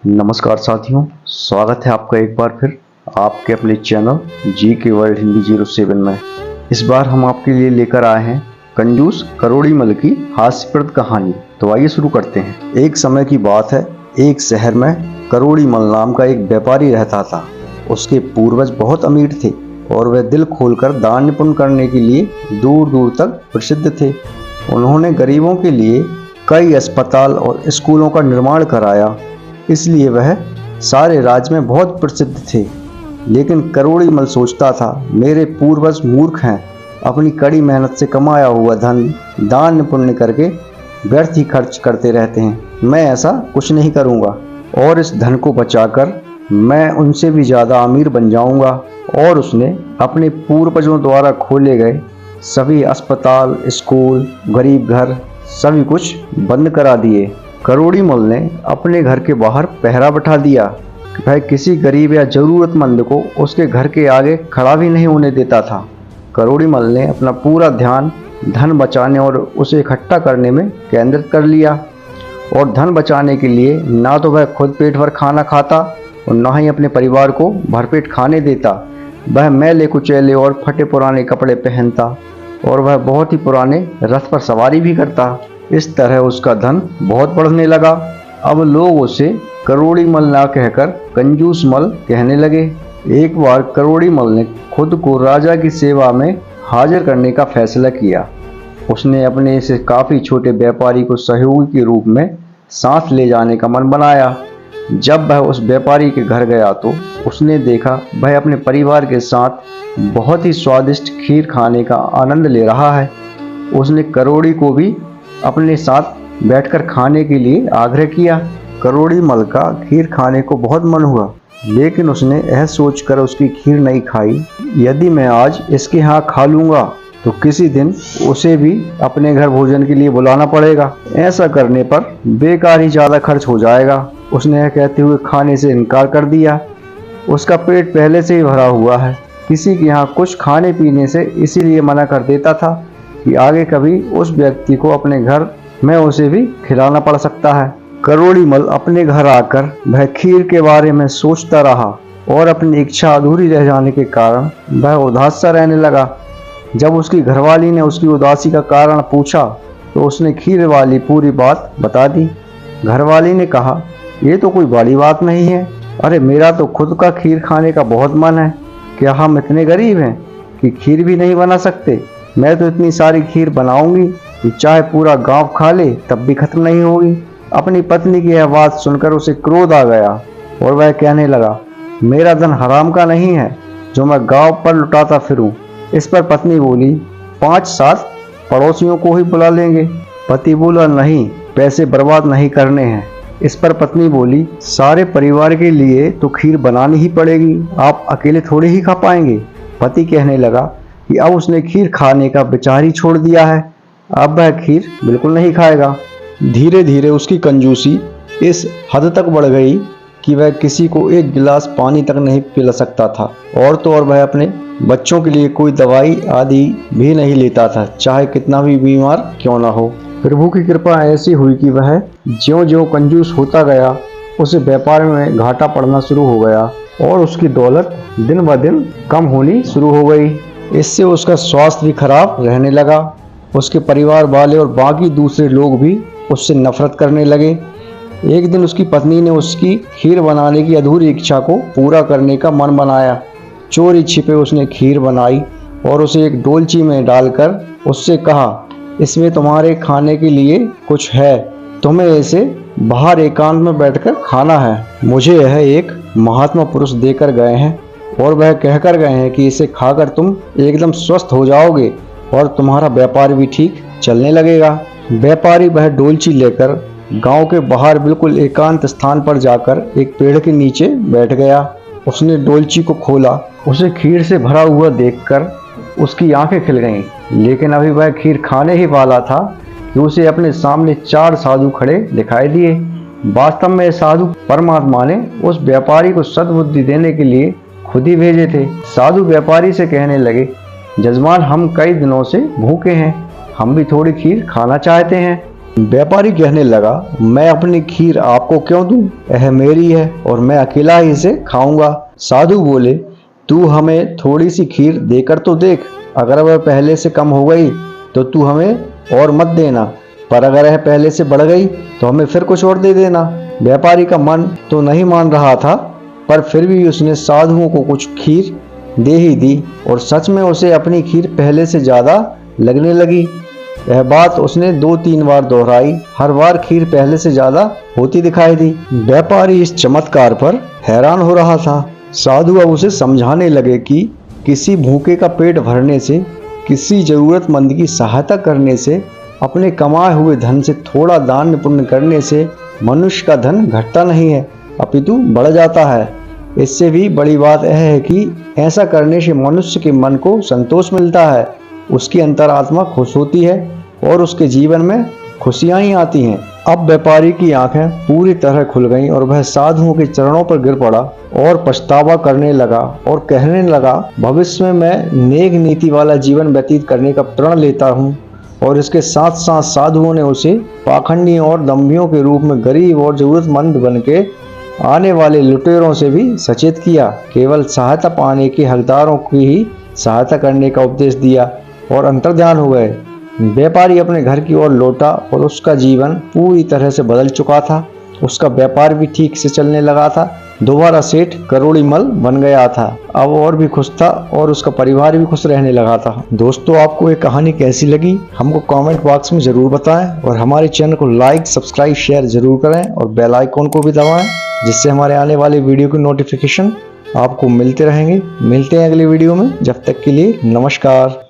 नमस्कार साथियों, स्वागत है आपका एक बार फिर आपके अपने चैनल जी के वर्ल्ड हिंदी 07 में। इस बार हम आपके लिए लेकर आए हैं कंजूस करोड़ीमल की हास्यप्रद कहानी। तो आइए शुरू करते हैं। एक समय की बात है, एक शहर में करोड़ीमल नाम का एक व्यापारी रहता था। उसके पूर्वज बहुत अमीर थे और वह दिल खोलकर दान पुण्य करने के लिए दूर दूर तक प्रसिद्ध थे। उन्होंने गरीबों के लिए कई अस्पताल और स्कूलों का निर्माण कराया, इसलिए वह सारे राज्य में बहुत प्रसिद्ध थे। लेकिन करोड़ीमल सोचता था, मेरे पूर्वज मूर्ख हैं, अपनी कड़ी मेहनत से कमाया हुआ धन दान पुण्य करके व्यर्थ ही खर्च करते रहते हैं। मैं ऐसा कुछ नहीं करूँगा और इस धन को बचाकर मैं उनसे भी ज़्यादा अमीर बन जाऊँगा। और उसने अपने पूर्वजों द्वारा खोले गए सभी अस्पताल, स्कूल, गरीब घर सभी कुछ बंद करा दिए। करोड़ीमल ने अपने घर के बाहर पहरा बैठा दिया। वह किसी गरीब या जरूरतमंद को उसके घर के आगे खड़ा भी नहीं होने देता था। करोड़ीमल ने अपना पूरा ध्यान धन बचाने और उसे इकट्ठा करने में केंद्रित कर लिया। और धन बचाने के लिए ना तो वह खुद पेट भर खाना खाता और ना ही अपने परिवार को भरपेट खाने देता। वह मैले कुचैले और फटे पुराने कपड़े पहनता और वह बहुत ही पुराने रथ पर सवारी भी करता। इस तरह उसका धन बहुत बढ़ने लगा। अब लोग उसे करोड़ीमल ना कहकर कंजूसमल कहने लगे। एक बार करोड़ीमल ने खुद को राजा की सेवा में हाजिर करने का फैसला किया। उसने अपने इस काफ़ी छोटे व्यापारी को सहयोगी के रूप में साथ ले जाने का मन बनाया। जब वह उस व्यापारी के घर गया तो उसने देखा वह अपने परिवार के साथ बहुत ही स्वादिष्ट खीर खाने का आनंद ले रहा है। उसने करोड़ी को भी अपने साथ बैठकर खाने के लिए आग्रह किया। करोड़ीमल का खीर खाने को बहुत मन हुआ, लेकिन उसने यह सोचकर उसकी खीर नहीं खाई, यदि मैं आज इसके यहाँ खा लूँगा तो किसी दिन उसे भी अपने घर भोजन के लिए बुलाना पड़ेगा। ऐसा करने पर बेकार ही ज़्यादा खर्च हो जाएगा। उसने यह कहते हुए खाने से इनकार कर दिया। उसका पेट पहले से ही भरा हुआ है। किसी के यहाँ कुछ खाने पीने से इसीलिए मना कर देता था कि आगे कभी उस व्यक्ति को अपने घर में उसे भी खिलाना पड़ सकता है। करोड़ीमल अपने घर आकर वह खीर के बारे में सोचता रहा और अपनी इच्छा अधूरी रह जाने के कारण वह उदास सा रहने लगा। जब उसकी घरवाली ने उसकी उदासी का कारण पूछा तो उसने खीर वाली पूरी बात बता दी। घरवाली ने कहा, ये तो कोई बड़ी बात नहीं है। अरे मेरा तो खुद का खीर खाने का बहुत मन है। क्या हम इतने गरीब हैं कि खीर भी नहीं बना सकते? मैं तो इतनी सारी खीर बनाऊंगी कि चाहे पूरा गांव खा ले तब भी खत्म नहीं होगी। अपनी पत्नी की यह बात सुनकर उसे क्रोध आ गया और वह कहने लगा, मेरा धन हराम का नहीं है जो मैं गांव पर लुटाता फिरूं। इस पर पत्नी बोली, 5-7 पड़ोसियों को ही बुला लेंगे। पति बोला, नहीं, पैसे बर्बाद नहीं करने हैं। इस पर पत्नी बोली, सारे परिवार के लिए तो खीर बनानी ही पड़ेगी, आप अकेले थोड़े ही खा पाएंगे। पति कहने लगा कि अब उसने खीर खाने का विचार ही छोड़ दिया है, अब वह खीर बिल्कुल नहीं खाएगा। धीरे धीरे उसकी कंजूसी इस हद तक बढ़ गई कि वह किसी को एक गिलास पानी तक नहीं पिला सकता था। और तो और वह अपने बच्चों के लिए कोई दवाई आदि भी नहीं लेता था, चाहे कितना भी बीमार क्यों ना हो। प्रभु की कृपा ऐसी हुई कि वह ज्यों-ज्यों कंजूस होता गया उसे व्यापार में घाटा पड़ना शुरू हो गया और उसकी दौलत दिन ब दिन कम होनी शुरू हो गई। इससे उसका स्वास्थ्य भी खराब रहने लगा। उसके परिवार वाले और बाकी दूसरे लोग भी उससे नफरत करने लगे। एक दिन उसकी पत्नी ने उसकी खीर बनाने की अधूरी इच्छा को पूरा करने का मन बनाया। चोरी छिपे उसने खीर बनाई और उसे एक डोलची में डालकर उससे कहा, इसमें तुम्हारे खाने के लिए कुछ है, तुम्हें इसे बाहर एकांत में बैठकर खाना है। मुझे यह एक महात्मा पुरुष देकर गए हैं और वह कहकर गए हैं कि इसे खाकर तुम एकदम स्वस्थ हो जाओगे और तुम्हारा व्यापार भी ठीक चलने लगेगा। व्यापारी वह डोलची लेकर गांव के बाहर बिल्कुल एकांत स्थान पर जाकर एक पेड़ के नीचे बैठ गया। उसने डोलची को खोला। उसे खीर से भरा हुआ देखकर उसकी आंखें खिल गईं, लेकिन अभी वह खीर खाने ही वाला था कि उसे अपने सामने 4 साधु खड़े दिखाई दिए। वास्तव में साधु परमात्मा ने उस व्यापारी को सद्बुद्धि देने के लिए खुद ही भेजे थे। साधु व्यापारी से कहने लगे, जजमान, हम कई दिनों से भूखे हैं, हम भी थोड़ी खीर खाना चाहते हैं। व्यापारी कहने लगा, मैं अपनी खीर आपको क्यों दूं? यह मेरी है और मैं अकेला ही इसे खाऊंगा। साधु बोले, तू हमें थोड़ी सी खीर देकर तो देख, अगर वह पहले से कम हो गई तो तू हमें और मत देना, पर अगर यह पहले से बढ़ गई तो हमें फिर कुछ और दे देना। व्यापारी का मन तो नहीं मान रहा था, पर फिर भी उसने साधुओं को कुछ खीर दे ही दी और सच में उसे अपनी खीर पहले से ज्यादा लगने लगी। यह बात उसने 2-3 बार दोहराई, हर बार खीर पहले से ज्यादा होती दिखाई दी। व्यापारी इस चमत्कार पर हैरान हो रहा था। साधु अब उसे समझाने लगे कि किसी भूखे का पेट भरने से, किसी जरूरतमंद की सहायता करने से, अपने कमाए हुए धन से थोड़ा दान पुण्य करने से मनुष्य का धन घटता नहीं है, अपितु बढ़ जाता है। इससे भी बड़ी बात यह है कि ऐसा करने से मनुष्य के मन को संतोष मिलता है, उसकी अंतरात्मा खुश होती है और उसके जीवन में खुशियां ही आती हैं। अब व्यापारी की आंखें पूरी तरह खुल गईं और वह साधुओं के चरणों पर गिर पड़ा और पछतावा करने लगा और कहने लगा, भविष्य में मैं नेक नीति वाला जीवन व्यतीत करने का प्रण लेता हूँ। और इसके साथ साथ साधुओं ने उसे पाखंडियों और दम्भियों के रूप में गरीब और जरूरतमंद बन के आने वाले लुटेरों से भी सचेत किया। केवल सहायता पाने के हकदारों की ही सहायता करने का उपदेश दिया और अंतर्ध्यान हो गए। व्यापारी अपने घर की ओर लौटा और उसका जीवन पूरी तरह से बदल चुका था। उसका व्यापार भी ठीक से चलने लगा था। दोबारा सेठ करोड़ी मल बन गया था। अब और भी खुश था और उसका परिवार भी खुश रहने लगा था। दोस्तों, आपको ये कहानी कैसी लगी हमको कमेंट बॉक्स में जरूर बताएं और हमारे चैनल को लाइक, सब्सक्राइब, शेयर जरूर करें और बेल आइकॉन को भी दबाएं, जिससे हमारे आने वाले वीडियो की नोटिफिकेशन आपको मिलते रहेंगे। मिलते हैं अगले वीडियो में, जब तक के लिए नमस्कार।